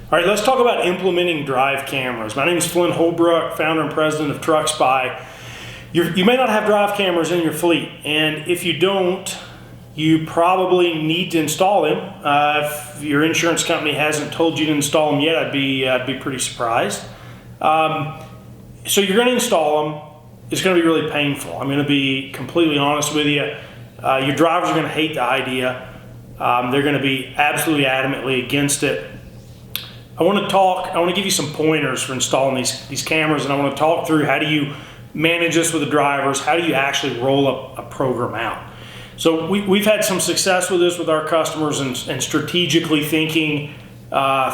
All right, let's talk about implementing drive cameras. My name is Flint Holbrook, founder and president of Truckspy. You may not have drive cameras in your fleet, and if you don't, you probably need to install them. If your insurance company hasn't told you to install them yet, I'd be pretty surprised. So you're going to install them. It's going to be really painful. I'm going to be completely honest with you. Your drivers are going to hate the idea. They're going to be absolutely adamantly against it. I want to give you some pointers for installing these cameras, and I want to talk through how do you manage this with the drivers, how do you actually roll up a program out. So we've had some success with this with our customers and strategically thinking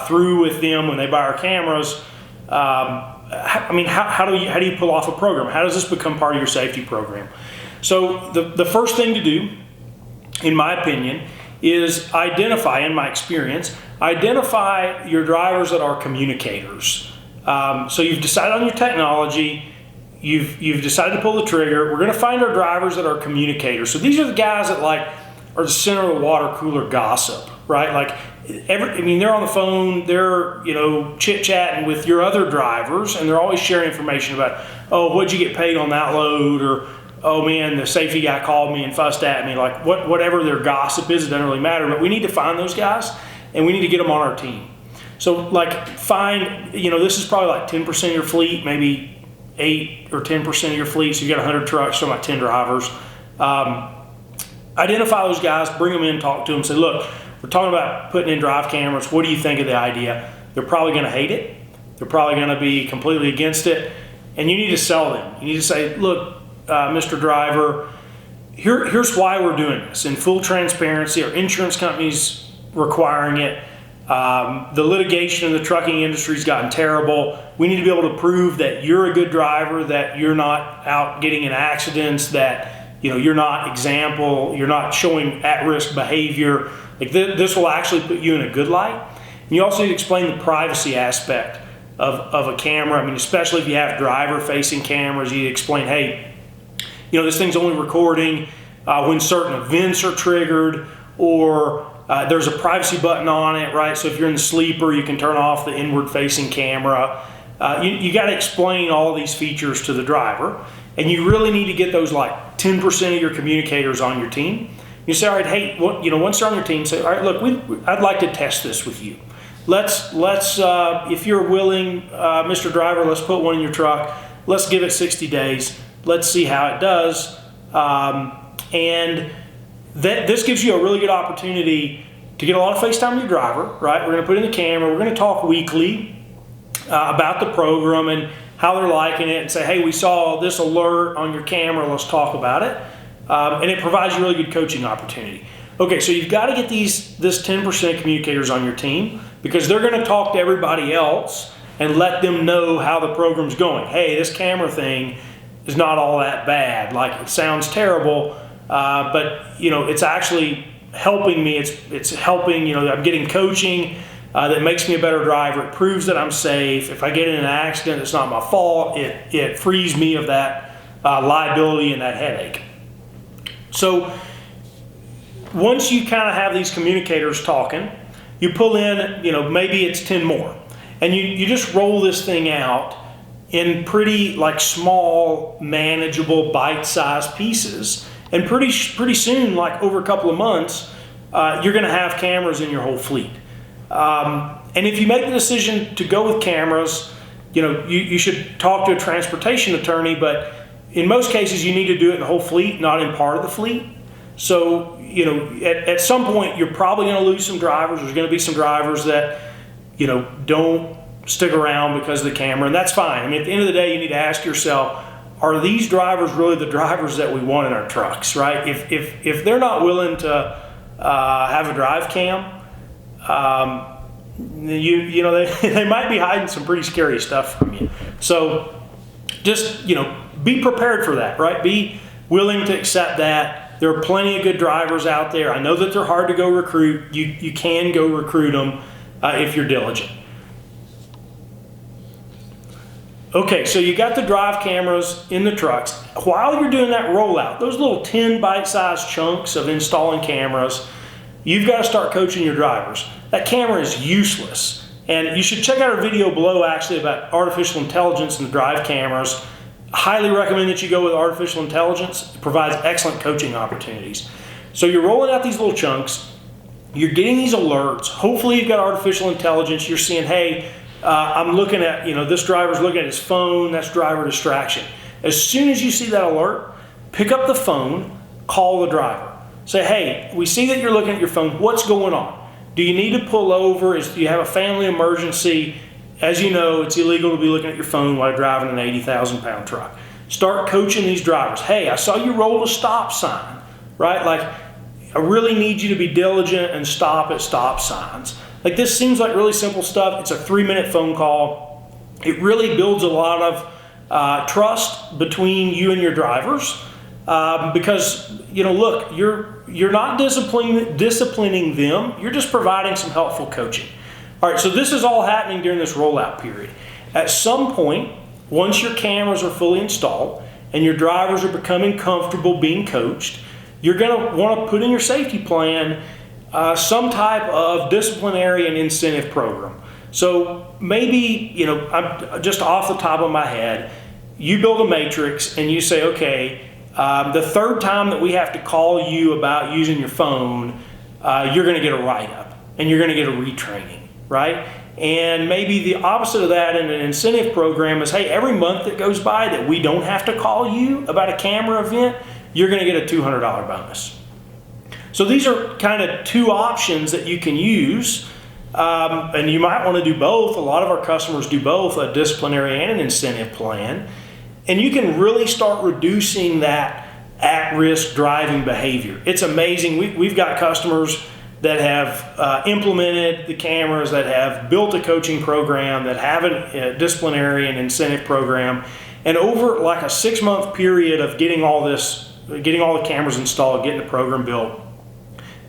through with them when they buy our cameras. How do you pull off a program? How does this become part of your safety program? So the first thing to do, in my opinion, is identify your drivers that are communicators. So you've decided on your technology, you've decided to pull the trigger. We're going to find our drivers that are communicators. So these are the guys that are the center of the water cooler gossip, right? They're on the phone, they're chit-chatting with your other drivers, and they're always sharing information about, oh, what'd you get paid on that load, or oh man, the safety guy called me and fussed at me. Whatever their gossip is, it doesn't really matter. But we need to find those guys, and we need to get them on our team. So this is probably 10% of your fleet, maybe 8 or 10% of your fleet. So you got 100 trucks, so about 10 drivers. Identify those guys, bring them in, talk to them, say, look, we're talking about putting in drive cameras. What do you think of the idea? They're probably going to hate it. They're probably going to be completely against it. And you need to sell them. You need to say, look, Mr. Driver, here's why we're doing this. In full transparency, our insurance company's requiring it. The litigation in the trucking industry's gotten terrible. We need to be able to prove that you're a good driver, that you're not out getting in accidents, that you're not showing at-risk behavior. This will actually put you in a good light. And you also need to explain the privacy aspect of a camera. Especially if you have driver-facing cameras, you explain, hey, this thing's only recording when certain events are triggered, or there's a privacy button on it, right? So if you're in the sleeper, you can turn off the inward-facing camera. You got to explain all these features to the driver, and you really need to get those 10% of your communicators on your team. You say, all right, hey, once they're on your team, say, all right, look, I'd like to test this with you. Let's if you're willing, Mr. Driver, let's put one in your truck. Let's give it 60 days. Let's see how it does. And this gives you a really good opportunity to get a lot of face time with your driver, right? We're going to put in the camera. We're going to talk weekly about the program and how they're liking it, and say, hey, we saw this alert on your camera. Let's talk about it. And it provides you a really good coaching opportunity. Okay, so you've got to get this 10% communicators on your team, because they're going to talk to everybody else and let them know how the program's going. Hey, this camera thing is not all that bad. It sounds terrible, but it's actually helping me. It's helping. I'm getting coaching that makes me a better driver. It proves that I'm safe. If I get in an accident, it's not my fault. It frees me of that liability and that headache. So once you kind of have these communicators talking, you pull in, maybe it's 10 more, and you just roll this thing out in pretty small, manageable, bite-sized pieces, and pretty soon, over a couple of months, you're going to have cameras in your whole fleet. And if you make the decision to go with cameras, you should talk to a transportation attorney, but in most cases, you need to do it in the whole fleet, not in part of the fleet. So, at some point, you're probably going to lose some drivers. There's going to be some drivers that, don't stick around because of the camera, and that's fine. At the end of the day, you need to ask yourself, are these drivers really the drivers that we want in our trucks, right? If they're not willing to have a drive cam, they might be hiding some pretty scary stuff from you. So just, be prepared for that, right? Be willing to accept that. There are plenty of good drivers out there. I know that they're hard to go recruit. You can go recruit them if you're diligent. Okay, so you got the drive cameras in the trucks. While you're doing that rollout, those little 10 bite-sized chunks of installing cameras, you've got to start coaching your drivers. That camera is useless And you should check out our video below actually about artificial intelligence and the drive cameras. Highly recommend that you go with artificial intelligence. It provides excellent coaching opportunities. So you're rolling out these little chunks, you're getting these alerts. Hopefully you've got artificial intelligence. You're seeing, hey, I'm looking at, this driver's looking at his phone, that's driver distraction. As soon as you see that alert, pick up the phone, call the driver. Say, hey, we see that you're looking at your phone, what's going on? Do you need to pull over? Do you have a family emergency? As you know, it's illegal to be looking at your phone while driving an 80,000-pound truck. Start coaching these drivers. Hey, I saw you roll a stop sign, right? Like, I really need you to be diligent and stop at stop signs. Like, this seems like really simple stuff. It's a 3-minute phone call. It really builds a lot of trust between you and your drivers because, look, you're not disciplining them. You're just providing some helpful coaching. All right, so this is all happening during this rollout period. At some point, once your cameras are fully installed and your drivers are becoming comfortable being coached, you're going to want to put in your safety plan some type of disciplinary and incentive program. So maybe, I'm just off the top of my head, you build a matrix and you say, okay, the third time that we have to call you about using your phone, you're going to get a write-up and you're going to get a retraining, right? And maybe the opposite of that in an incentive program is, hey, every month that goes by that we don't have to call you about a camera event, you're going to get a $200 bonus. So these are kind of two options that you can use, and you might want to do both. A lot of our customers do both, a disciplinary and an incentive plan, and you can really start reducing that at-risk driving behavior. It's amazing. We've got customers that have implemented the cameras, that have built a coaching program, that have a disciplinary and incentive program, and over like a 6-month period of getting all the cameras installed, getting the program built,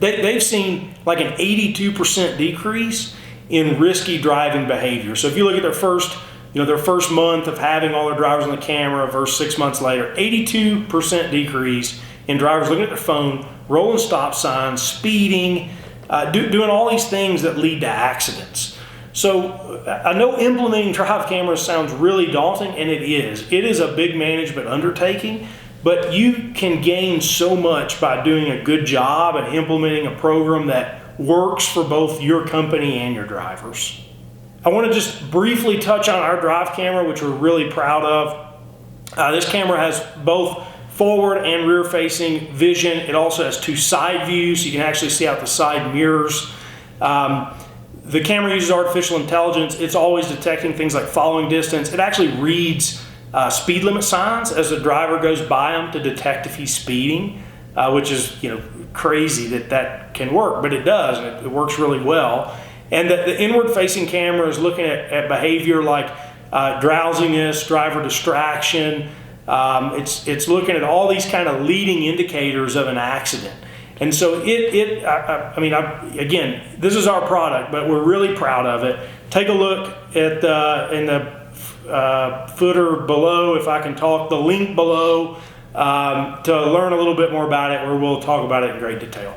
they've seen like an 82% decrease in risky driving behavior. So if you look at their first month of having all their drivers on the camera versus 6 months later, 82% decrease in drivers looking at their phone, rolling stop signs, speeding, doing all these things that lead to accidents. So I know implementing drive cameras sounds really daunting, and it is. It is a big management undertaking, but you can gain so much by doing a good job and implementing a program that works for both your company and your drivers. I want to just briefly touch on our drive camera, which we're really proud of. This camera has both forward and rear facing vision. It also has 2 side views, so you can actually see out the side mirrors. The camera uses artificial intelligence. It's always detecting things like following distance. It actually reads speed limit signs as the driver goes by them to detect if he's speeding, which is crazy that can work, but it does, and it works really well. And the inward-facing camera is looking at behavior like drowsiness, driver distraction. It's looking at all these kind of leading indicators of an accident. And so again, this is our product, but we're really proud of it. Take a look at in the footer below, if I can talk, the link below to learn a little bit more about it, where we'll talk about it in great detail.